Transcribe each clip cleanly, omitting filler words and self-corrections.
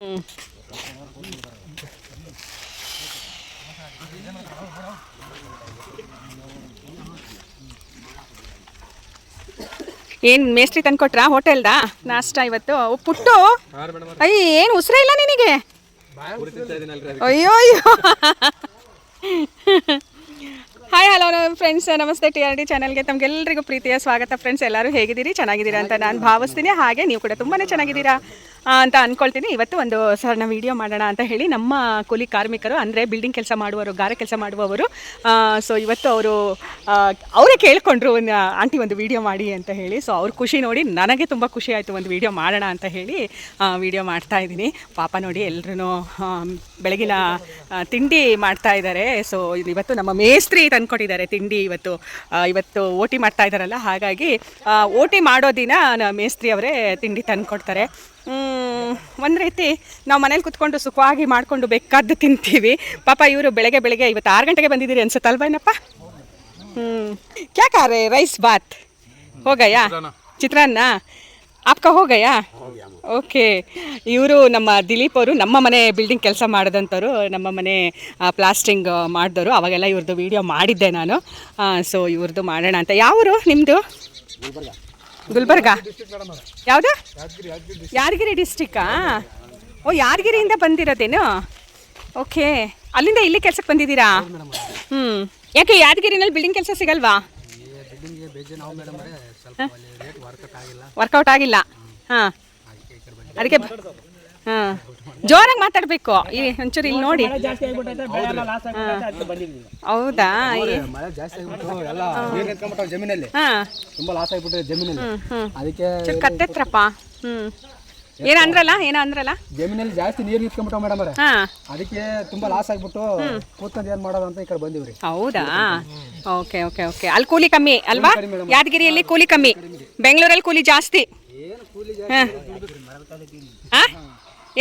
ಏನು ಮೇಸ್ತ್ರಿ ತಂದ್ಕೊಟ್ರಾ ಹೋಟೆಲ್ದಾ ನಾಷ್ಟ ಇವತ್ತು? ಪುಟ್ಟು ಅಯ್ಯ ಏನು ಉಸಿರೇ ಇಲ್ಲ ನಿನಗೆ? ಅಯ್ಯೋ ಅಯ್ಯೋ. ಹಾಯ್ ಹಲೋ ಫ್ರೆಂಡ್ಸ್, ನಮಸ್ತೆ. TRD ಚಾನಲ್ಗೆ ತಮಗೆಲ್ಲರಿಗೂ ಪ್ರೀತಿಯ ಸ್ವಾಗತ. ಫ್ರೆಂಡ್ಸ್, ಎಲ್ಲರೂ ಹೇಗಿದ್ದೀರಿ? ಚೆನ್ನಾಗಿದ್ದೀರಾ ಅಂತ ನಾನು ಭಾವಿಸ್ತೀನಿ. ಹಾಗೆ ನೀವು ಕೂಡ ತುಂಬಾ ಚೆನ್ನಾಗಿದ್ದೀರಾ ಅಂತ ಅಂದ್ಕೊಳ್ತೀನಿ. ಇವತ್ತು ಒಂದು ಸಣ್ಣ ವೀಡಿಯೋ ಮಾಡೋಣ ಅಂತ ಹೇಳಿ ನಮ್ಮ ಕೂಲಿ ಕಾರ್ಮಿಕರು, ಅಂದರೆ ಬಿಲ್ಡಿಂಗ್ ಕೆಲಸ ಮಾಡುವವರು, ಗಾರೆ ಕೆಲಸ ಮಾಡುವವರು, ಸೊ ಇವತ್ತು ಅವರೇ ಕೇಳಿಕೊಂಡ್ರು ಆಂಟಿ ಒಂದು ವೀಡಿಯೋ ಮಾಡಿ ಅಂತ ಹೇಳಿ. ಸೊ ಅವ್ರ ಖುಷಿ ನೋಡಿ ನನಗೆ ತುಂಬ ಖುಷಿ ಆಯಿತು. ಒಂದು ವೀಡಿಯೋ ಮಾಡೋಣ ಅಂತ ಹೇಳಿ ವೀಡಿಯೋ ಮಾಡ್ತಾಯಿದ್ದೀನಿ. ಪಾಪ ನೋಡಿ ಎಲ್ಲರೂ ಬೆಳಗಿನ ತಿಂಡಿ ಮಾಡ್ತಾ ಇದ್ದಾರೆ. ಸೊ ಇವತ್ತು ನಮ್ಮ ಮೇಸ್ತ್ರಿ ತಂದ್ಕೊಟ್ಟಿದ್ದಾರೆ ತಿಂಡಿ. ಇವತ್ತು ಓಟಿ ಮಾಡ್ತಾ ಇದ್ದಾರಲ್ಲ, ಹಾಗಾಗಿ ಓಟಿ ಮಾಡೋ ದಿನ ಮೇಸ್ತ್ರಿ ಅವರೇ ತಿಂಡಿ ತಂದುಕೊಡ್ತಾರೆ. ಒಂದು ರೀತಿ ನಾವು ಮನೇಲಿ ಕುತ್ಕೊಂಡು ಸುಖವಾಗಿ ಮಾಡಿಕೊಂಡು ಬೇಕಾದ್ದು ತಿಂತೀವಿ. ಪಾಪ ಇವರು ಬೆಳಗ್ಗೆ ಇವತ್ತು 6 ಗಂಟೆಗೆ ಬಂದಿದ್ದೀರಿ ಅನ್ಸುತ್ತಲ್ವ ಏನಪ್ಪ? ಕ್ಯಾ ಖಾ ರೇ? ರೈಸ್ ಬಾತ್ ಹೋ ಗಯಾ? ಚಿತ್ರಾನ್ನ ಆಪ್ಕಾ ಹೋ ಗಯಾ? ಓಕೆ. ಇವರು ನಮ್ಮ ದಿಲೀಪ್ ಅವರು ನಮ್ಮ ಮನೆ ಬಿಲ್ಡಿಂಗ್ ಕೆಲಸ ಮಾಡಿದಂಥವ್ರು, ನಮ್ಮ ಮನೆ ಪ್ಲಾಸ್ಟಿಂಗ್ ಮಾಡಿದವರು. ಅವಾಗೆಲ್ಲ ಇವ್ರದ್ದು ವೀಡಿಯೋ ಮಾಡಿದ್ದೆ ನಾನು. ಸೊ ಇವ್ರದ್ದು ಮಾಡೋಣ ಅಂತ. ಯಾವರು ನಿಮ್ಮದು? ಗುಲ್ಬರ್ಗ. ಯಾವುದು? ಯಾದಗಿರಿ ಡಿಸ್ಟಿಕ್ಕಾ? ಓ, ಯಾದಗಿರಿಯಿಂದ ಬಂದಿರೋದೇನು? ಓಕೆ. ಅಲ್ಲಿಂದ ಇಲ್ಲಿ ಕೆಲಸಕ್ಕೆ ಬಂದಿದ್ದೀರಾ? ಯಾಕೆ ಯಾದಗಿರಿನಲ್ಲಿ ಬಿಲ್ಡಿಂಗ್ ಕೆಲಸ ಸಿಗಲ್ವಾ? ವರ್ಕೌಟ್ ಆಗಿಲ್ಲ. ಹಾಂ, ಅದಕ್ಕೆ ಜೋರಾಗಿ ಮಾತಾಡಬೇಕು. ಒಂಚೂರು ಇಲ್ಲಿ ನೋಡಿ. ಹೌದಾ? ಕತ್ತೆತ್ರಪ್ಪ. ಏನೋ ಅಂದ್ರಲ್ಲ ಜಮೀನಲ್ಲಿ ಜಾಸ್ತಿ ನೀರು ನಿಂತ್ಕೊಂಡ್ಬಿಟ್ಟು ಮೇಡಮ್ ಅವರೇ, ಅದಕ್ಕೆ ತುಂಬಾ ಲಾಸ್ ಆಗ್ಬಿಟ್ಟು ಕೂತ್ಕೊಂಡು ಏನ್ ಮಾಡೋದು ಅಂತ ಈ ಕಡೆ ಬಂದಿವ್ರಿ. ಹೌದಾ? Okay okay okay. ಅಲ್ಲಿ ಕೂಲಿ ಕಮ್ಮಿ ಅಲ್ವಾ? ಯಾದಗಿರಿಯಲ್ಲಿ ಕೂಲಿ ಕಮ್ಮಿ, ಬೆಂಗಳೂರಲ್ಲಿ ಕೂಲಿ ಜಾಸ್ತಿ.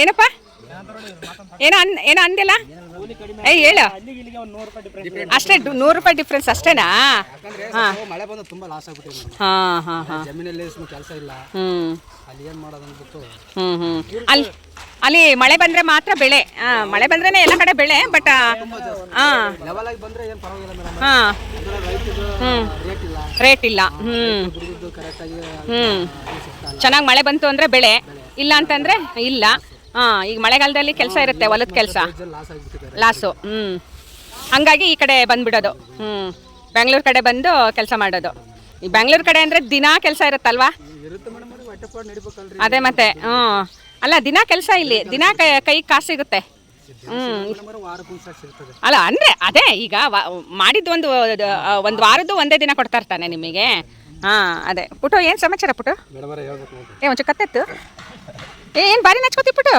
ಏನಪ್ಪ ಏನೋ ಅಂದಿಲ್ಲ? ಹೇಳು ಅಷ್ಟೇ. 100 ರೂಪಾಯಿ ಡಿಫ್ರೆನ್ಸ್ ಅಷ್ಟೇನಾ? ಮಳೆ ಬಂದು ತುಂಬಾ ಲಾಸ್ ಆಗ್ಬಿಟ್ಟು ಜಮೀನಲ್ಲಿ ಕೆಲಸ ಇಲ್ಲ, ಅಲ್ಲಿ ಏನ್ ಮಾಡೋದು ಅಂದ್ಬಿಟ್ಟು ಅಲ್ಲಿ ಮಳೆ ಬಂದ್ರೆ ಮಾತ್ರ ಬೆಳೆ. ಮಳೆ ಬಂದ್ರೇನೆ ಎಲ್ಲ ಕಡೆ ಬೆಳೆ. ಬಟ್ ರೇಟ್ ಇಲ್ಲ. ಚೆನ್ನಾಗಿ ಮಳೆ ಬಂತು ಅಂದ್ರೆ ಬೆಳೆ, ಇಲ್ಲ ಅಂತಂದ್ರೆ ಇಲ್ಲ. ಈಗ ಮಳೆಗಾಲದಲ್ಲಿ ಕೆಲಸ ಇರುತ್ತೆ, ಹೊಲದ ಕೆಲಸ ಲಾಸು. ಹಂಗಾಗಿ ಈ ಕಡೆ ಬಂದ್ಬಿಡೋದು. ಬೆಂಗಳೂರು ಕಡೆ ಬಂದು ಕೆಲಸ ಮಾಡೋದು. ಈ ಬೆಂಗಳೂರು ಕಡೆ ಅಂದರೆ ದಿನಾ ಕೆಲಸ ಇರುತ್ತಲ್ವಾ? ಅದೇ ಮತ್ತೆ. ಅಲ್ಲ, ದಿನ ಕೆಲಸ ಇಲ್ಲಿ, ದಿನ ಕೈ ಕಾಸು ಸಿಗುತ್ತೆ. ಅಲ್ಲ ಅಂದರೆ ಅದೇ, ಈಗ ಮಾಡಿದ್ದು ಒಂದು ವಾರದ್ದು ಒಂದೇ ದಿನ ಕೊಡ್ತಾ ಇರ್ತಾನೆ ನಿಮಗೆ. ಅದೇ. ಪುಟು, ಏನು ಸಮಾಚಾರ ಪುಟು? ಒಂಚೂರು ಕತ್ತೆತ್ತು. ಏನು ಬಾರಿ ನಾಚ್ಕೋತಿ ಪುಟು?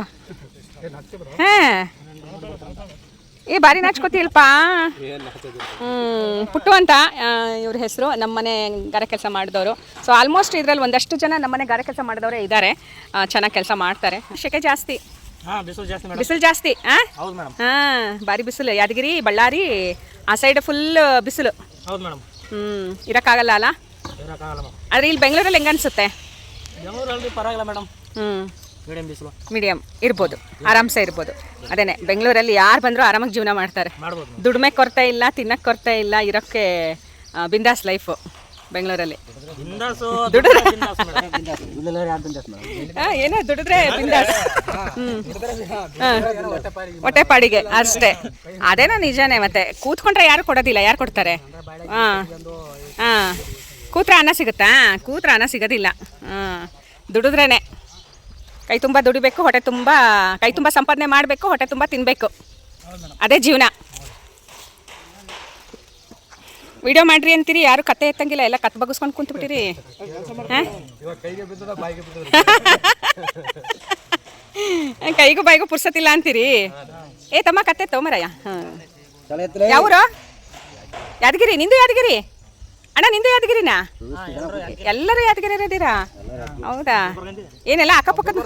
ಬಾರಿ ನಾಚ್ಕೋತಿಲ್ಪ. ಪುಟ್ಟು ಅಂತ ಇವ್ರ ಹೆಸರು. ನಮ್ಮನೆ ಗಾರೆ ಕೆಲಸ ಮಾಡಿದವರು. ಸೊ ಆಲ್ಮೋಸ್ಟ್ ಇದರಲ್ಲಿ ಒಂದಷ್ಟು ಜನ ನಮ್ಮನೆ ಗಾರೆ ಕೆಲಸ ಮಾಡಿದವರೇ ಇದ್ದಾರೆ. ಚೆನ್ನಾಗಿ ಕೆಲಸ ಮಾಡ್ತಾರೆ. ಶೆಕೆ ಜಾಸ್ತಿ, ಬಿಸಿಲು ಜಾಸ್ತಿ. ಭಾರಿ ಬಿಸಿಲು. ಯಾದಗಿರಿ, ಬಳ್ಳಾರಿ ಆ ಸೈಡ್ ಫುಲ್ ಬಿಸಿಲು. ಇರೋಕ್ಕಾಗಲ್ಲ ಅಲ್ಲ? ಆದರೆ ಇಲ್ಲಿ ಬೆಂಗಳೂರಲ್ಲಿ ಹೆಂಗೆ ಅನಿಸುತ್ತೆ? ಮೀಡಿಯಂ ಇರ್ಬೋದು, ಆರಾಮ್ಸೆ ಇರ್ಬೋದು. ಅದೇನೆ, ಬೆಂಗಳೂರಲ್ಲಿ ಯಾರು ಬಂದರೂ ಆರಾಮಾಗಿ ಜೀವನ ಮಾಡ್ತಾರೆ. ದುಡಿಮೆ ಕೊರತೆ ಇಲ್ಲ, ತಿನ್ನಕ್ಕೆ ಕೊರತೆ ಇಲ್ಲ, ಇರೋಕ್ಕೆ ಬಿಂದಾಸ್ ಲೈಫು ಬೆಂಗಳೂರಲ್ಲಿ. ಏನೋ ದುಡಿದ್ರೆ ಬಿಂದಾಸ್. ಹೊಟ್ಟೆ ಪಾಡಿಗೆ ಅಷ್ಟೇ. ಅದೇನೋ ನಿಜಾನೇ. ಮತ್ತೆ ಕೂತ್ಕೊಂಡ್ರೆ ಯಾರು ಕೊಡೋದಿಲ್ಲ, ಯಾರು ಕೊಡ್ತಾರೆ? ಕೂತ್ರೆ ಅನ್ನ ಸಿಗುತ್ತಾ? ಕೂತ್ರೆ ಅನ್ನ ಸಿಗೋದಿಲ್ಲ. ದುಡಿದ್ರೇನೆ. ಕೈ ತುಂಬ ದುಡಿಬೇಕು, ಕೈ ತುಂಬ ಸಂಪಾದನೆ ಮಾಡಬೇಕು, ಹೊಟ್ಟೆ ತುಂಬ ತಿನ್ನಬೇಕು. ಅದೇ ಜೀವನ. ವಿಡಿಯೋ ಮಾಡ್ರಿ ಅಂತೀರಿ, ಯಾರು ಕತೆ ಎತ್ತಂಗಿಲ್ಲ, ಎಲ್ಲ ಕತ್ ಬಗ್ಸ್ಕೊಂಡು ಕುಂತ್ಬಿಟ್ಟಿರಿ. ಕೈಗೂ ಬಾಯಿಗೂ ಪುರ್ಸತ್ತಿಲ್ಲ ಅಂತೀರಿ. ತಮ್ಮ ಕತೆ ತೋಮರಯ್ಯ. ಯಾವೂರು? ಯಾದಗಿರಿ. ನಿಂದು ಯಾದಗಿರಿ ಅಣ್ಣ? ನಿಂದು ಯಾದಗಿರಿನಾ? ಎಲ್ಲರೂ ಯಾದಗಿರಿ ಇರೋದಿರಾ? ಹೌದಾ? ಏನೆಲ್ಲ ಅಕ್ಕಪಕ್ಕದ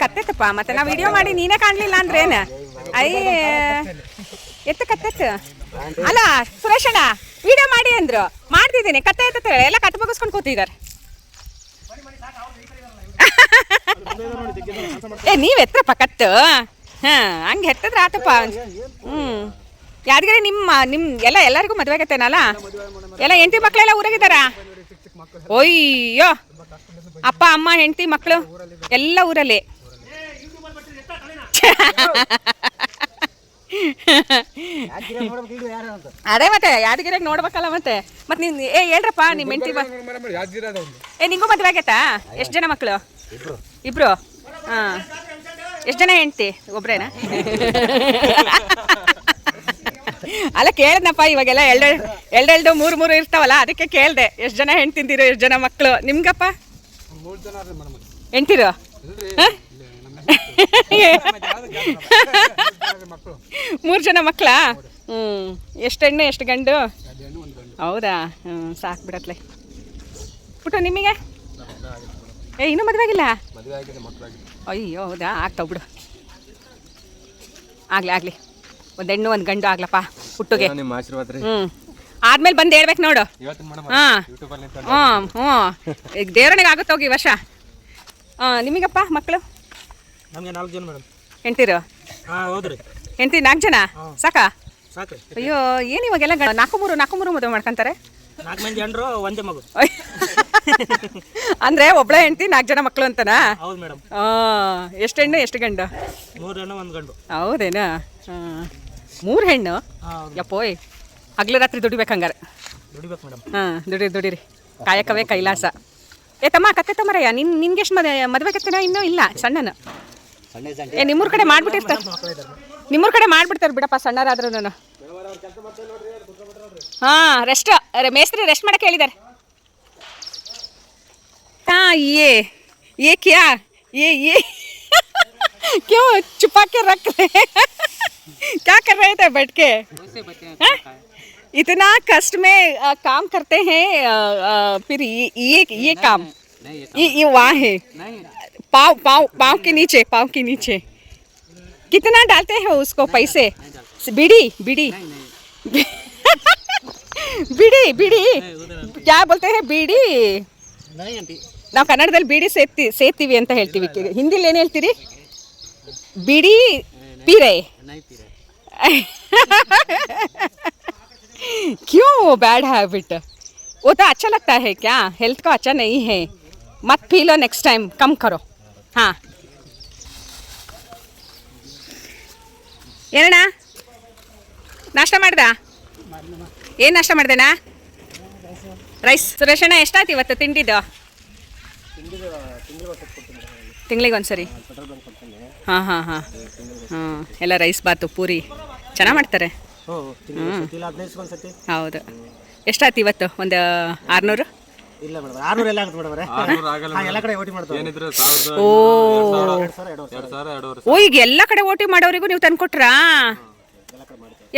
ಕತ್ತೆತ್ತಪ್ಪ. ಮತ್ತೆ ನಾವು ವಿಡಿಯೋ ಮಾಡಿ ನೀನೇ ಕಾಣಲಿಲ್ಲ ಅಂದ್ರೆ ಏನು? ಎತ್ತು ಕತ್ತೆತ್ತು. ಅಲ್ಲ ಸುರೇಶ್ ಅಣ್ಣ ವಿಡಿಯೋ ಮಾಡಿ ಅಂದ್ರು, ಮಾಡ್ತಿದ್ದೀನಿ. ಕತ್ತೆ ಎತ್ತ ಎಲ್ಲ ಕತ್ತು ಬಗ್ಸ್ಕೊಂಡು ಕೂತಿದ್ದಾರೆ. ಏ ನೀವು ಎತ್ತರಪ್ಪ ಕತ್ತು ಹಾಂ ಹಂಗೆ ಎತ್ತದ್ರೆ ಆತಪ್ಪ ಹ್ಞೂ ಯಾದಗಿರಿ ಎಲ್ಲರಿಗೂ ಮದುವೆ ಆಗತ್ತೇನಲ್ಲ ಎಲ್ಲ ಹೆಂಡತಿ ಮಕ್ಕಳೆಲ್ಲ ಊರಾಗಿದ್ದಾರ ಒಯ್ಯೋ ಅಪ್ಪ ಅಮ್ಮ ಹೆಂಡತಿ ಮಕ್ಕಳು ಎಲ್ಲ ಊರಲ್ಲಿ ಅದೇ ಮತ್ತೆ ಯಾದಗಿರಿಯಾಗ ನೋಡ್ಬೇಕಲ್ಲ ಮತ್ತೆ ನೀನು ಹೇಳ್ರಪ್ಪ ನಿಮ್ಮ ಹೆಂಡತಿ ನಿಂಗೂ ಮದುವೆ ಆಗೈತಾ ಎಷ್ಟು ಜನ ಮಕ್ಕಳು ಇಬ್ರು ಹಾಂ ಎಷ್ಟು ಜನ ಹೆಂಡತಿ ಒಬ್ರೇನಾ ಅಲ್ಲ ಕೇಳಿದ್ನಪ್ಪ ಇವಾಗೆಲ್ಲ ಎರಡೆರಡು ಮೂರು ಇರ್ತಾವಲ್ಲ ಅದಕ್ಕೆ ಕೇಳಿದೆ ಎಷ್ಟು ಜನ ಹೆಂಡ್ತಿಂದಿರೋ ಎಷ್ಟು ಜನ ಮಕ್ಕಳು ನಿಮ್ಗಪ್ಪ ಹೆಂಡ್ತಿರು ಮೂರು ಜನ ಮಕ್ಕಳಾ ಎಷ್ಟು ಹೆಣ್ಣು ಎಷ್ಟು ಗಂಡು ಹೌದಾ ಸಾಕು ಬಿಡತ್ಲೆ ಪುಟ್ಟು ನಿಮಗೆ ಇನ್ನೂ ಮದುವೆ ಆಗಿಲ್ಲ ಅಯ್ಯೋ ಹೌದಾ ಆಗ್ತಾವ ಬಿಡು ಆಗ್ಲಿ ಒಂದು ಹೆಣ್ಣು ಒಂದು ಗಂಡು ಆಗ್ಲಪ್ಪ ಪುಟ್ಟುಗೆ ಆದ್ಮೇಲೆ ಬಂದು ಹೇಳ್ಬೇಕು ನೋಡು ಈಗ ದೇವರನಿಗೆ ಆಗುತ್ತೆ ಹೋಗಿ ವರ್ಷ ನಿಮಗಪ್ಪ ಮಕ್ಕಳು ನಮಗೆ 4 ಜನ ಮೇಡಮ್ ಹೆಂಡ್ತಿರು ಹೆಂಡ್ತಿ 4 ಜನ ಸಾಕಾ ಅಯ್ಯೋ ಏನು ಇವಾಗೆಲ್ಲ 4 ಮದುವೆ ಮಾಡ್ಕೊಂತಾರೆ 4 ಮಂದಿ ಹೆಂಡ್ರು ಒಂದೇ ಮಗು ಅಂದ್ರೆ ಒಬ್ಳೆ ಹೆಂಡ್ತಿ 4 ಜನ ಮಕ್ಕಳು ಅಂತನಾ ಹೌದು ಮೇಡಮ್ ಎಷ್ಟು ಹೆಣ್ಣು ಎಷ್ಟು ಗಂಡು 3 ಹೆಣ್ಣು 1 ಗಂಡು ಹೌದೇನಾ 3 ಹೆಣ್ಣು ಯಪ್ಪೋಯ್ ಹಗ್ಲು ರಾತ್ರಿ ದುಡಿಬೇಕಂಗಾರೆ ದುಡಿಬೇಕು ಮೇಡಮ್ ದುಡಿರಿ ಕಾಯಕವೇ ಕೈಲಾಸ ತಮ್ಮ ಕತ್ತೆ ತಮ್ಮರಯ್ಯ ನಿನ್ಗೆಷ್ಟು ಮದುವೆ ಕತ್ತೆನ ಇನ್ನೂ ಇಲ್ಲ ಸಣ್ಣನ ನಿಮ್ಮೂರ ಕಡೆ ಮಾಡ್ಬಿಟ್ಟಿರ್ತಾರೆ ಬಿಡಪ್ಪ ಸಣ್ಣರಾದ್ರೂ ಹಾಂ ಮೇಸ್ತ್ರಿ ರೆಸ್ಟ್ ಮಾಡಕ್ಕೆ ಹೇಳಿದ್ದಾರೆ ಹಾಂ ये क्या ये क्यों छुपा के रख रहे क्या कर रहे थे बैठ के इतना कष्ट में काम करते हैं फिर ये काम ये वहाँ है पाँव के नीचे कितना डालते हैं उसको पैसे बीड़ी क्या बोलते हैं बीड़ी ನಾವು ಕನ್ನಡದಲ್ಲಿ ಬೀಡಿ ಸೇರ್ತೀವಿ ಅಂತ ಹೇಳ್ತೀವಿ ಹಿಂದಿಲಿ ಏನು ಹೇಳ್ತೀರಿ बीड़ी पी रहे क्यों वो बैड हैबिट वो तो अच्छा लगता है क्या हेल्थ को अच्छा नहीं है मत पी लो नेक्स्ट टाइम कम करो हाँ ಏನಣ್ಣ ನಾಷ್ಟ ಮಾಡ್ದ ಏನು ನಾಷ್ಟ ಮಾಡ್ದೇನಾ ರೈಸ್ ಸುರೇಶಣ್ಣ ಎಷ್ಟಾಯ್ತು ಇವತ್ತು ತಿಂಡಿದ್ದು ತಿಂಗಳಿಗೆ ಒಂದ್ಸರಿ ಹಾಂ ಎಲ್ಲ ರೈಸ್ ಬಾತು ಪೂರಿ ಚೆನ್ನಾಗಿ ಮಾಡ್ತಾರೆ ಹೌದು ಎಷ್ಟಾಯ್ತು ಇವತ್ತು ಒಂದು 600 ಇಲ್ಲ ಮೇಡಮ್ 600 ಎಲ್ಲ ಆಗುತ್ತೆ ಮೇಡಮ್ ಎಲ್ಲ ಕಡೆ ಓಟಿ ಮಾಡ್ತಾರೆ ಓ ಈಗ ಎಲ್ಲ ಕಡೆ ಓಟಿ ಮಾಡೋರಿಗೂ ನೀವು ತಂದ್ಕೊಟ್ರಾ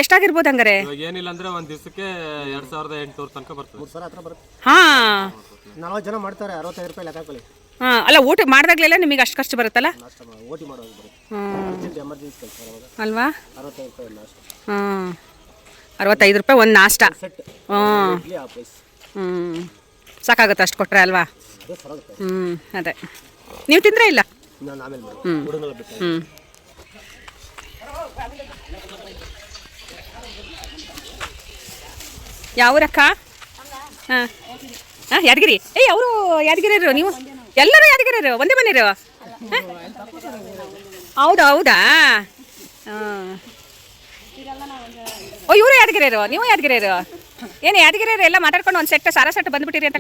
ಎಷ್ಟಾಗಿರ್ಬೋದು ಹಂಗಾರೆ ಏನಿಲ್ಲ ಅಂದ್ರೆ ಒಂದ್ ದಿವಸಕ್ಕೆ 2800 ತನಕ ಬರ್ತದೆ 3000 ಹತ್ರ ಬರುತ್ತೆ ಹಾ 40 ಜನ ಮಾಡ್ತಾರೆ 65 ರೂಪಾಯಿ ಲೆಕ್ಕ ಹಾಕೊಳ್ಳಿ ಅಲ್ಲ ಊಟ ಮಾಡಿದಾಗಲೆಲ್ಲ ನಿಮಗೆ ಅಷ್ಟು ಖರ್ಚು ಬರುತ್ತಲ್ಲ ಓಟಿ ಮಾಡೋದು ಬರುತ್ತೆ ಎಮರ್ಜೆನ್ಸಿ ಕೆಲಸ ಅಲ್ವಾ 65 ರೂಪಾಯಿ ನಾಷ್ಟ 65 ರೂಪಾಯಿ ಒಂದು ನಾಷ್ಟ ಸಾಕಾಗುತ್ತೆ ಅಷ್ಟು ಕೊಟ್ರೆ ಅಲ್ವಾ ಅದೇ ನೀವು ತಿಂದ್ರೆ ಇಲ್ಲ ಯಾವೂರಕ್ಕ ಹಾಂ ಯಾದಗಿರಿ ಅವರು ಯಾದಗಿರಿರು ನೀವು ಎಲ್ಲರೂ ಯಾದಗಿರಿರು ಒಂದೇ ಮನೆಯರು ಹೌದಾ ಓ ಇವರು ಯಾದಗಿರಿರು ನೀವು ಯಾದಗಿರಿರು ಏನು ಯಾದಗಿರಿರು ಎಲ್ಲ ಮಾತಾಡ್ಕೊಂಡು ಒಂದು ಸೆಟ್ ಸಾರಾ ಸೆಟ್ ಬಂದ್ಬಿಟ್ಟಿರಿ ಅಂತ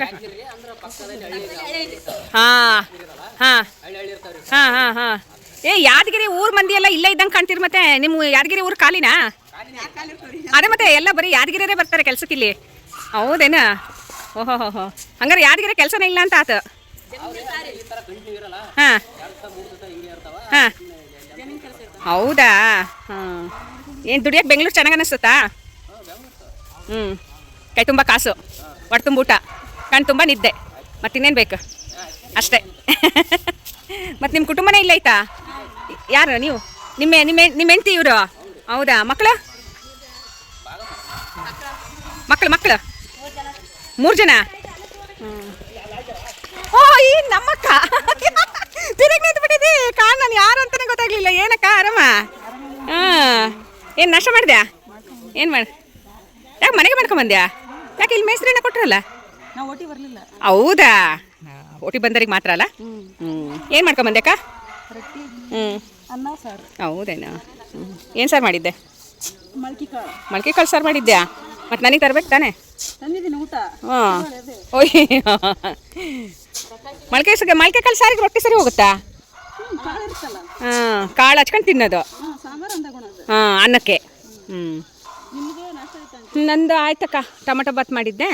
ಹಾಂ ಯಾದಗಿರಿ ಊರು ಮಂದಿ ಎಲ್ಲ ಇಲ್ಲೇ ಇದ್ದಂಗೆ ಕಾಣ್ತೀರಿ ಮತ್ತೆ ನಿಮ್ಮ ಯಾದಗಿರಿ ಊರು ಖಾಲಿನಾ ಅದೇ ಮತ್ತೆ ಎಲ್ಲ ಬರೀ ಯಾದಗಿರಿಯರೇ ಬರ್ತಾರೆ ಕೆಲ್ಸಕ್ಕೆ ಇಲ್ಲಿ ಹೌದೇನಾ ಓಹೋ ಹಂಗಾರೆ ಯಾದಗಿರಿ ಕೆಲಸನೇ ಇಲ್ಲ ಅಂತ ಆತು ಹಾಂ ಹೌದಾ ಏನು ದುಡಿಯೋಕೆ ಬೆಂಗಳೂರು ಚೆನ್ನಾಗಿ ಅನ್ನಿಸುತ್ತಾ ಕೈ ತುಂಬ ಕಾಸು ಹೊಟ್ಟೆ ತುಂಬ ಊಟ ಕಣ್ಣು ತುಂಬ ನಿದ್ದೆ ಮತ್ತಿನ್ನೇನು ಬೇಕು ಅಷ್ಟೇ ಮತ್ತು ನಿಮ್ಮ ಕುಟುಂಬನೇ ಇಲ್ಲ ಐತಾ ಯಾರು ನೀವು ನಿಮ್ಮ ಹೆಂಡ್ತಿ ಇವರು ಹೌದಾ ಮಕ್ಕಳು 3 ಜನ ಓ ಈ ನಮ್ಮಕ್ಕ ತಿರುಗಿ ನಿಂತ್ಬಿಟ್ಟಿದ್ದಿ ಕಾಣ್ ನಾನು ಯಾರು ಅಂತಾನೆ ಗೊತ್ತಾಗ್ಲಿಲ್ಲ. ಏನಕ್ಕ ಆರಾಮ? ಹಾಂ, ಏನು ನಾಷ್ಟ ಮಾಡಿದ್ಯಾ? ಏನು ಮಾಡಿ ಯಾಕೆ ಮನೆಗೆ ಮಾಡ್ಕೊಂಬಂದ್ಯಾ? ಯಾಕೆ ಇಲ್ಲಿ ಮೇಸ್ತ್ರಿನ ಕೊಟ್ರಲ್ಲ? ನಾವು ಒಟ್ಟಿ ಬರಲಿಲ್ಲ. ಹೌದಾ, ಓಟಿ ಬಂದರಿಗೆ ಮಾತ್ರ ಅಲ್ಲ. ಏನು ಮಾಡ್ಕೊಂಬಂದ್ಯಾಕ? ಹ್ಞೂ, ಅನ್ನ ಸಾರು. ಹೌದೇನಾ? ಏನು ಸಾರು ಮಾಡಿದ್ದೆ? ಮಳ್ಕಿ ಕಾಳು ಮೊಳಕೆ ಕಾಳು ಸಾರು ಮಾಡಿದ್ಯಾ? ಮತ್ತು ನನಗೆ ತರ್ಬೇಕು ತಾನೆ? ತಂದಿದ್ದೀನಿ ಊಟ. ಹಾಂ, ಓಯ್ ಮೊಳಕೆ ಕಾಳು ಸಾರಿಗೆ ರೊಟ್ಟಿ ಸರಿ ಹೋಗುತ್ತಾ? ಕಾಳು ಇರುತ್ತಲ್ಲ. ಹಾಂ, ಕಾಳು ಹಚ್ಕೊಂಡು ತಿನ್ನೋದು. ಸಾಂಬಾರು ಅಂತ ಗುಣದು. ಹಾಂ, ಅನ್ನಕ್ಕೆ. ನಿಮಗೆ ನಾಷ್ಟ ಆಯ್ತಾ? ನಂದು ಆಯ್ತಕ್ಕ, ಟೊಮಟೊ ಬಾತ್ ಮಾಡಿದ್ದೆ,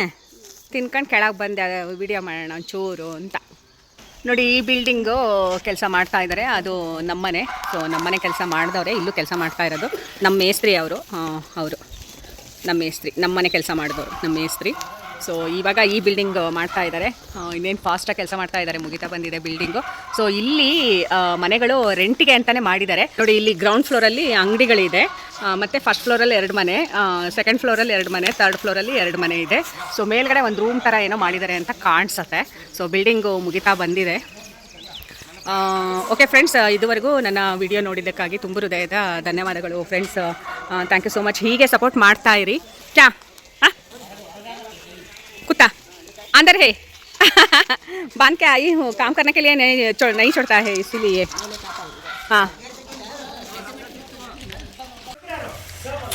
ತಿನ್ಕೊಂಡು ಕೆಳಗೆ ಬಂದೆ ವಿಡಿಯೋ ಮಾಡೋಣ ಒಂಚೂರು ಅಂತ. ನೋಡಿ, ಈ ಬಿಲ್ಡಿಂಗು ಕೆಲಸ ಮಾಡ್ತಾ ಇದ್ದಾರೆ, ಅದು ನಮ್ಮನೆ. ಸೊ ನಮ್ಮನೆ ಕೆಲಸ ಮಾಡಿದವ್ರೆ, ಇಲ್ಲೂ ಕೆಲಸ ಮಾಡ್ತಾ ಇರೋದು ನಮ್ಮ ಮೇಸ್ತ್ರಿ ಅವರು. ನಮ್ಮ ಮೇಸ್ತ್ರಿ ನಮ್ಮನೆ ಕೆಲಸ ಮಾಡಿದವರು ನಮ್ಮ ಮೇಸ್ತ್ರಿ. ಸೊ ಇವಾಗ ಈ ಬಿಲ್ಡಿಂಗ್ ಮಾಡ್ತಾ ಇದ್ದಾರೆ. ಇನ್ನೇನು ಫಾಸ್ಟಾಗಿ ಕೆಲಸ ಮಾಡ್ತಾ ಇದ್ದಾರೆ, ಮುಗಿತಾ ಬಂದಿದೆ ಬಿಲ್ಡಿಂಗು. ಸೊ ಇಲ್ಲಿ ಮನೆಗಳು ರೆಂಟಿಗೆ ಅಂತಲೇ ಮಾಡಿದ್ದಾರೆ. ನೋಡಿ, ಇಲ್ಲಿ ಗ್ರೌಂಡ್ ಫ್ಲೋರಲ್ಲಿ ಅಂಗಡಿಗಳಿದೆ, ಮತ್ತು ಫಸ್ಟ್ ಫ್ಲೋರಲ್ಲಿ 2 ಮನೆ, ಸೆಕೆಂಡ್ ಫ್ಲೋರಲ್ಲಿ 2 ಮನೆ, ಥರ್ಡ್ ಫ್ಲೋರಲ್ಲಿ 2 ಮನೆ ಇದೆ. ಸೊ ಮೇಲ್ಗಡೆ ಒಂದು ರೂಮ್ ಥರ ಏನೋ ಮಾಡಿದ್ದಾರೆ ಅಂತ ಕಾಣಿಸುತ್ತೆ. ಸೊ ಬಿಲ್ಡಿಂಗು ಮುಗಿತಾ ಬಂದಿದೆ. ಓಕೆ ಫ್ರೆಂಡ್ಸ್, ಇದುವರೆಗೂ ನನ್ನ ವಿಡಿಯೋ ನೋಡಿದ್ದಕ್ಕಾಗಿ ತುಂಬ ಹೃದಯದ ಧನ್ಯವಾದಗಳು friends. Thank you so much. ಹೀಗೆ ಸಪೋರ್ಟ್ ಮಾಡ್ತಾ ಇರಿ. ಕ್ಯಾ कुत्ता अंदर है बांध के आई हूँ, काम करने के लिए नहीं छोड़ता है, इसीलिए. हाँ,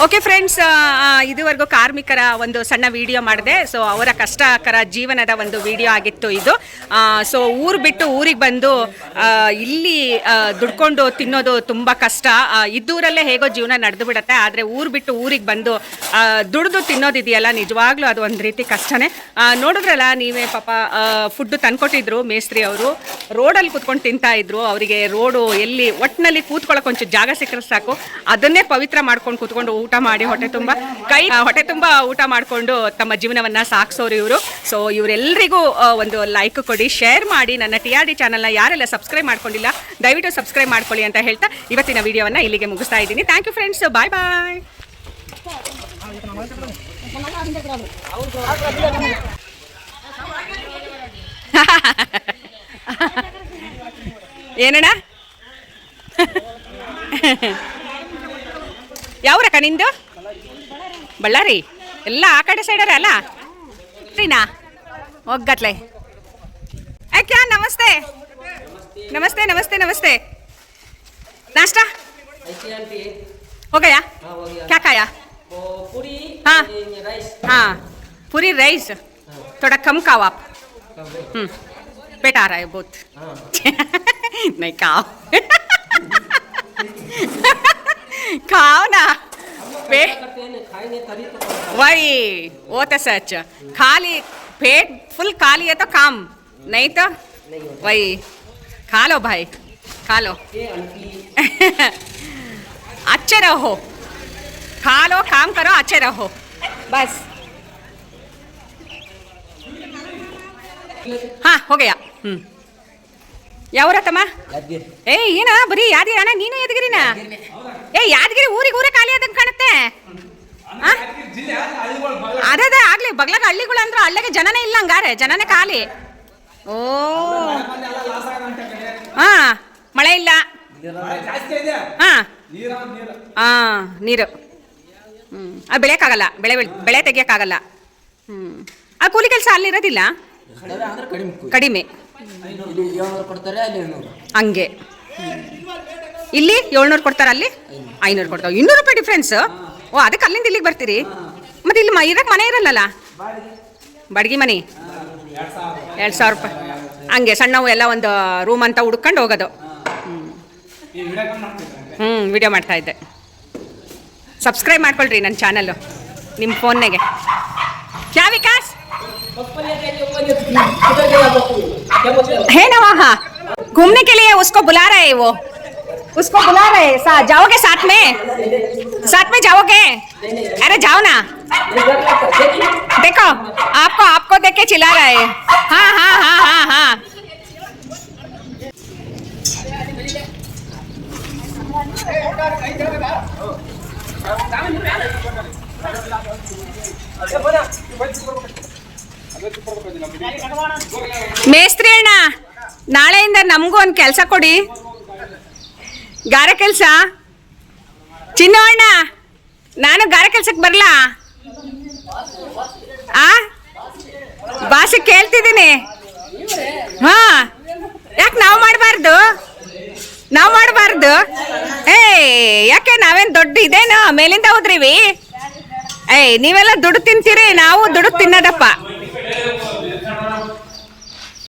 ಓಕೆ ಫ್ರೆಂಡ್ಸ್, ಇದುವರೆಗೂ ಕಾರ್ಮಿಕರ ಒಂದು ಸಣ್ಣ ವಿಡಿಯೋ ಮಾಡಿದೆ. ಸೊ ಅವರ ಕಷ್ಟಕರ ಜೀವನದ ಒಂದು ವಿಡಿಯೋ ಆಗಿತ್ತು ಇದು. ಸೊ ಊರು ಬಿಟ್ಟು ಊರಿಗೆ ಬಂದು ಇಲ್ಲಿ ದುಡ್ಕೊಂಡು ತಿನ್ನೋದು ತುಂಬ ಕಷ್ಟ. ಇದ್ದೂರಲ್ಲೇ ಹೇಗೋ ಜೀವನ ನಡೆದು ಬಿಡುತ್ತೆ, ಆದರೆ ಊರು ಬಿಟ್ಟು ಊರಿಗೆ ಬಂದು ದುಡ್ದು ತಿನ್ನೋದಿದೆಯಲ್ಲ, ನಿಜವಾಗ್ಲೂ ಅದು ಒಂದು ರೀತಿ ಕಷ್ಟನೇ. ನೋಡಿದ್ರಲ್ಲ ನೀವೇ, ಪಾಪ ಫುಡ್ಡು ತಂದ್ಕೊಟ್ಟಿದ್ರು ಮೇಸ್ತ್ರಿ ಅವರು. ರೋಡಲ್ಲಿ ಕೂತ್ಕೊಂಡು ತಿಂತಾಯಿದ್ರು. ಅವರಿಗೆ ರೋಡು ಎಲ್ಲಿ ಒಟ್ಟಿನಲ್ಲಿ ಕೂತ್ಕೊಳ್ಳೋಕೆ ಒಂಚೂರು ಜಾಗ ಸಿಕ್ಕರೆ ಸಾಕು, ಅದನ್ನೇ ಪವಿತ್ರ ಮಾಡ್ಕೊಂಡು ಕೂತ್ಕೊಂಡು ಊಟ ಮಾಡಿ ಹೊಟ್ಟೆ ತುಂಬ ಊಟ ಮಾಡಿಕೊಂಡು ತಮ್ಮ ಜೀವನವನ್ನು ಸಾಗಿಸೋರು ಇವರು. ಸೊ ಇವರೆಲ್ಲರಿಗೂ ಒಂದು ಲೈಕ್ ಕೊಡಿ, ಶೇರ್ ಮಾಡಿ. ನನ್ನ TRD ಚಾನಲ್ನ ಯಾರೆಲ್ಲ ಸಬ್ಸ್ಕ್ರೈಬ್ ಮಾಡ್ಕೊಂಡಿಲ್ಲ ದಯವಿಟ್ಟು ಸಬ್ಸ್ಕ್ರೈಬ್ ಮಾಡ್ಕೊಳ್ಳಿ ಅಂತ ಹೇಳ್ತಾ ಇವತ್ತಿನ ವಿಡಿಯೋವನ್ನು ಇಲ್ಲಿಗೆ ಮುಗಿಸ್ತಾ ಇದ್ದೀನಿ. ಥ್ಯಾಂಕ್ ಯು ಫ್ರೆಂಡ್ಸ್, ಬಾಯ್ ಬಾಯ್. ಏನಣ್ಣ? ಯಾವ್ರಕ್ಕ ನಿಂದು? ಬಳ್ಳಾರಿ? ಎಲ್ಲ ಆ ಕಡೆ ಸೈಡರ ಅಲ್ಲ ರೀನಾ? ಒಗ್ಗತ್ಲೆ ಕ್ಯಾ? ನಮಸ್ತೆ ನಮಸ್ತೆ ನಮಸ್ತೆ ನಮಸ್ತೆ. नाश्ता हो गया? क्या खाया? पूरी। हाँ राइस। हाँ, पूरी राइस। थोड़ा कम खाओ आप। पेट आ रहा है बहुत। नहीं खाओ खाओ ना, वही वो तो सच। खाली पेट फुल खाली है तो काम, नहीं तो वही खा लो भाई, खा लो। अच्छे रहो, खा लो, काम करो, अच्छे रहो बस. हाँ हो गया. ಯಾವೂರ ತಮ್ಮ? ಏ ಏನ ಬರೀ ಯಾದಗಿರಿ ಅಣ್ಣ? ನೀನು ಯಾದಗಿರಿನಾ? ಏ ಯಾದಗಿರಿ ಊರಿಗೆ ಊರೇ ಖಾಲಿ ಆದಂಗೆ ಕಾಣುತ್ತೆ. ಅದೇ ಆಗ್ಲಿ, ಬಗ್ಲಾಗ ಹಳ್ಳಿಗಳು ಅಂದ್ರೆ ಹಳ್ಳಿಗೆ ಜನನೇ ಇಲ್ಲ ಹಂಗಾರೆ, ಜನನೇ ಖಾಲಿ. ಓ ಹಾ, ಮಳೆ ಇಲ್ಲ. ಹಾ ಹಾ, ನೀರು ಅದು ಬೆಳೆಯೋಕ್ಕಾಗಲ್ಲ, ಬೆಳೆ ತೆಗಿಯೋಕ್ಕಾಗಲ್ಲ. ಆ ಕೂಲಿ ಕೆಲಸ ಅಲ್ಲಿರೋದಿಲ್ಲ, ಕಡಿಮೆ ಹಂಗೆ. ಇಲ್ಲಿ 700 ಕೊಡ್ತಾರೆ, ಅಲ್ಲಿ 500 ಕೊಡ್ತಾವೆ. 200 ರೂಪಾಯಿ ಡಿಫ್ರೆನ್ಸ್. ಓ, ಅದಕ್ಕೆ ಅಲ್ಲಿಂದ ಇಲ್ಲಿಗೆ ಬರ್ತೀರಿ? ಮತ್ತು ಇಲ್ಲಿ ಇರೋಕ್ಕೆ ಮನೆ ಇರಲ್ಲಲ್ಲ, ಬಾಡಿಗೆ ಮನೆ 2000 ರೂಪಾಯಿ ಹಂಗೆ. ಸಣ್ಣವು ಎಲ್ಲ ಒಂದು ರೂಮ್ ಅಂತ ಹುಡ್ಕೊಂಡು ಹೋಗೋದು. ವಿಡಿಯೋ ಮಾಡ್ತಾ ಇದ್ದೆ. ಸಬ್ಸ್ಕ್ರೈಬ್ ಮಾಡ್ಕೊಳ್ರಿ ನನ್ನ ಚಾನಲ್ಲು ನಿಮ್ಮ ಫೋನ್ನಾಗೆ. ಕ್ಯಾ ವಿಕಾಸ್? है ना वहाँ घूमने के लिए, उसको बुला रहे हैं, वो उसको बुला रहे हैं. जाओगे साथ में जाओगे? अरे जाओ ना, देखो आपको देख के चिल्ला रहा है. हाँ हाँ हाँ हाँ हाँ. ಮೇಸ್ತ್ರಿ ಅಣ್ಣ ನಾಳೆಯಿಂದ ನಮಗೂ ಒಂದು ಕೆಲಸ ಕೊಡಿ, ಗಾರೆ ಕೆಲಸ. ಚಿನ್ನು ಅಣ್ಣ, ನಾನು ಗಾರೆ ಕೆಲ್ಸಕ್ಕೆ ಬರಲಾ? ಆ ಭಾಷೆ ಕೇಳ್ತಿದ್ದೀನಿ. ಹಾ, ಯಾಕೆ ನಾವು ಮಾಡಬಾರ್ದು? ಯಾಕೆ ನಾವೇನು ದೊಡ್ಡ ಇದೇನು ಮೇಲಿಂದ ಹೋದ್ರಿವಿ? ನೀವೆಲ್ಲ ದುಡ್ಡು ತಿಂತೀರಿ, ನಾವು ದುಡ್ಡು ತಿನ್ನೋದಪ್ಪ.